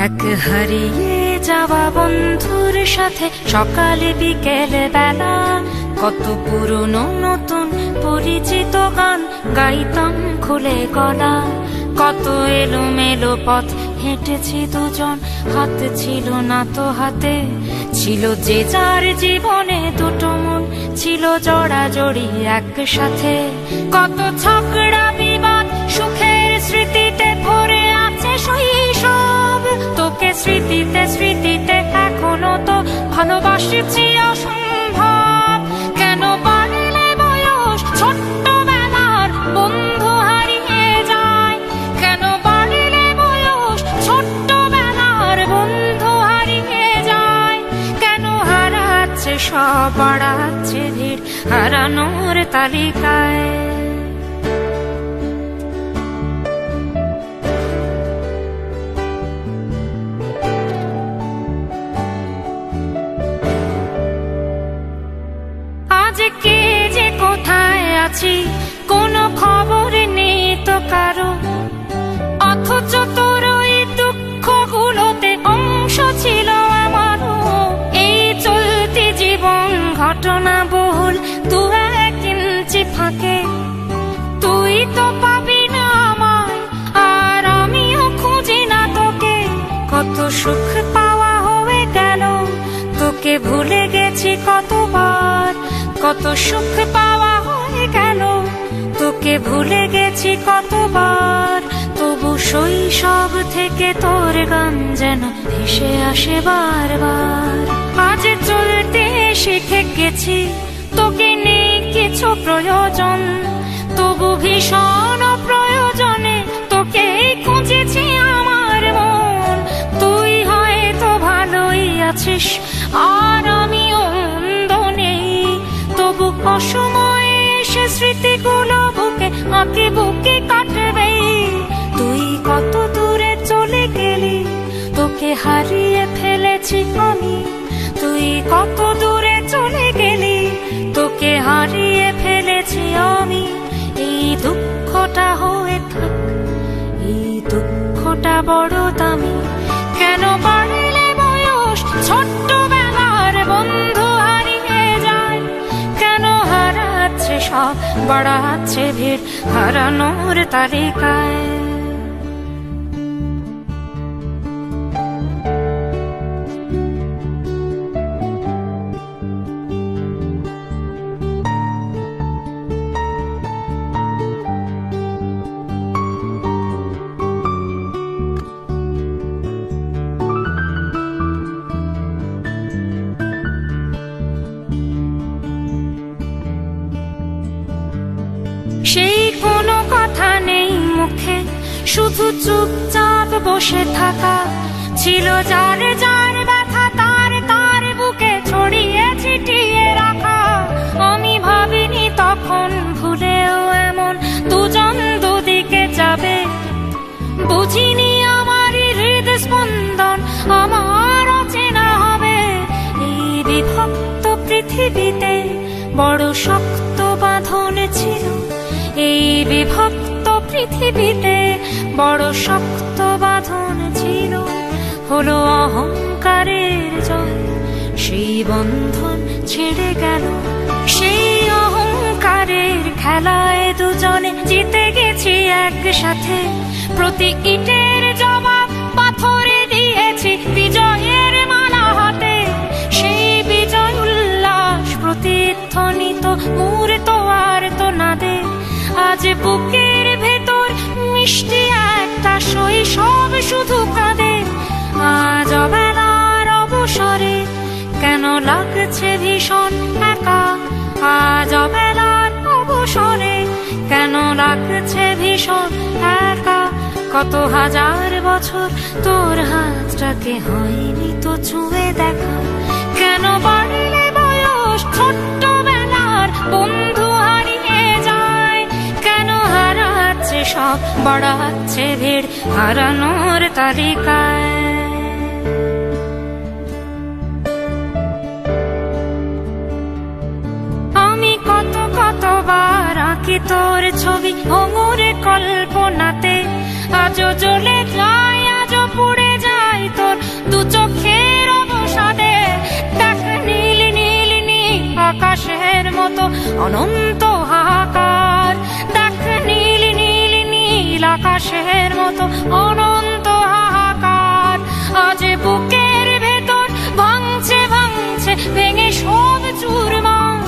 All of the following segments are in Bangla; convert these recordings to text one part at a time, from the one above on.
এক হারিয়ে যাওয়া বন্ধুর সাথে সকালে বিকেলে বেলা কত পুরনো নতুন পরিচিত গান গাইতাম খুলে গলা। কত এলোমেলো পথ হেঁটেছি দুজন, হাত ছিল না তো হাতে, ছিল যে যার জীবনে দুটো মন, ছিল জড়াজড়ি একসাথে। কত ঝগড়া বিবাদ সুখের স্মৃতিতে ভরে আছে শৈশব, তোকে স্মৃতিতে স্মৃতিতে এখনো তো ভালোবাসছি অসম্ভব। কেন বাড়লে বয়স ছোট্টবেলার বন্ধু হারিয়ে যায়, কেন বাড়লে বয়স ছোট্টবেলার বন্ধু হারিয়ে যায়, কেন হারাচ্ছে সব বাড়াচ্ছে ভিড় হারানোর তালিকায়। কে যে কোথায় আছি কোনো খবর নেই তো কারো, অথচ তোর ওই দুঃখগুলোতে অংশ ছিল আমারও। এই চলতি জীবন ঘটনা বহুল দু এক ইঞ্চি ফাঁকে, তুই তো পাবি না আমায় আর আমিও খুঁজি না তোকে। কত সুখ পাওয়া হয়ে গেল, তোকে ভুলে গেছি কতবার। কত সুখ পাওয়া হয়ে গেল, তোকে ভুলে গেছি কতবার। তবু শৈশব থেকে তোর গান যেন ভেসে আসে বারবার। আজ চলতে শিখে গেছি, তোকে নেই কিছু প্রয়োজন, তবু ভীষণ প্রয়োজনে তোকে খুঁজেছি আমার মন। তুই হয়তো ভালোই আছিস আর আমিও মন্দ নেই, তবু অসময়ে সে স্মৃতিগুলো বুকে আঁকে বুকে কাটবে। তুই কত দূরে চলে গেলি, তোকে হারিয়ে ফেলেছি আমি। তুই কত দূরে চলে গেলি, তোকে হারিয়ে ফেলেছি আমি। এই দুঃখটা হয়ে থাক, এই দুঃখটা বড় দামি। কেন বাড়লে বয়স ছোট্টবেলার বন্ধু হারিয়ে যায়, কেন হারাচ্ছে সব বাড়াচ্ছে ভিড় হারানোর তালিকায়। সেই কোনো কথা নেই মুখে, শুধু চুপচাপ বসে থাকা। ছিল যার যার ব্যথা তার তার বুকে ছড়িয়ে ছিটিয়ে রাখা। আমি ভাবিনি তখন ভুলেও এমন দুজন দুদিকে যাবে, বুঝিনি আমার হৃদ স্পন্দন আমার অচেনা হবে। এই বিভক্ত পৃথিবীতে বড় শক্ত বাঁধন ছিল, এই বিভক্ত পৃথিবীতে বড় শক্ত বাঁধন ছিল। হলো অহংকারের জয়, সেই বন্ধন ছেড়ে গেল। সেই অহংকারের খেলায় দুজনে জিতে গেছি একসাথে। প্রতি ইটের জবাব পাথরে দিয়েছি বিজয়ের মালা হাতে। সেই বিজয় উল্লাস প্রতিধ্বনিত মূর্ত আর তো নাদে। আজ বুকের ভেতর মিষ্টি একটা শৈশব শুধু কাঁদে। আজ অবেলার অবসরে কেন লাগছে ভীষণ একা, আজ অবেলার অবসরে কেন লাগছে ভীষণ একা। কত হাজার বছর তোর হাতটাকে হয়নি তো ছুঁয়ে দেখা। কেন বাড়লে বয়স ছোট্টবেলার বন্ধু হারিয়ে যায়, কেন হারাচ্ছে সব বাড়াচ্ছে ভিড় হারানোর তালিকায়। আমি কতবার আঁকি তোর ছবি ভঙুরে কল্পনাতে। আজও জ্বলে যায়, আজও পুড়ে যায় তো অনন্ত হাহাকার। দেখ নীল নীল নীল আকাশের মতো অনন্ত হাহাকার, আজ বুকের ভেতর ভাঙছে ভাঙছে ভেঙে সব চুরমার।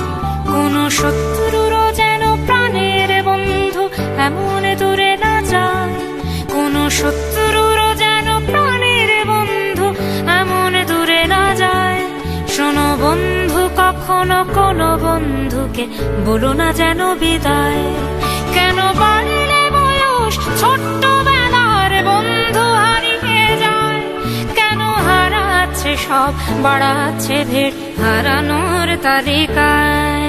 কোন শত্রুরও যেন প্রাণের বন্ধু এমন দূরে না যায়, কোন শত্রুরও যেন প্রাণের বন্ধু এমন দূরে না যায়। শোনো বন্ধু, কখনো কোনো বন্ধুকে বলো না যেন বিদায়। কেন বাড়লে বয়স ছোট্টবেলার বন্ধু হারিয়ে যায়, কেন হারাচ্ছে সব বাড়াচ্ছে ভিড় হারানোর তালিকায়।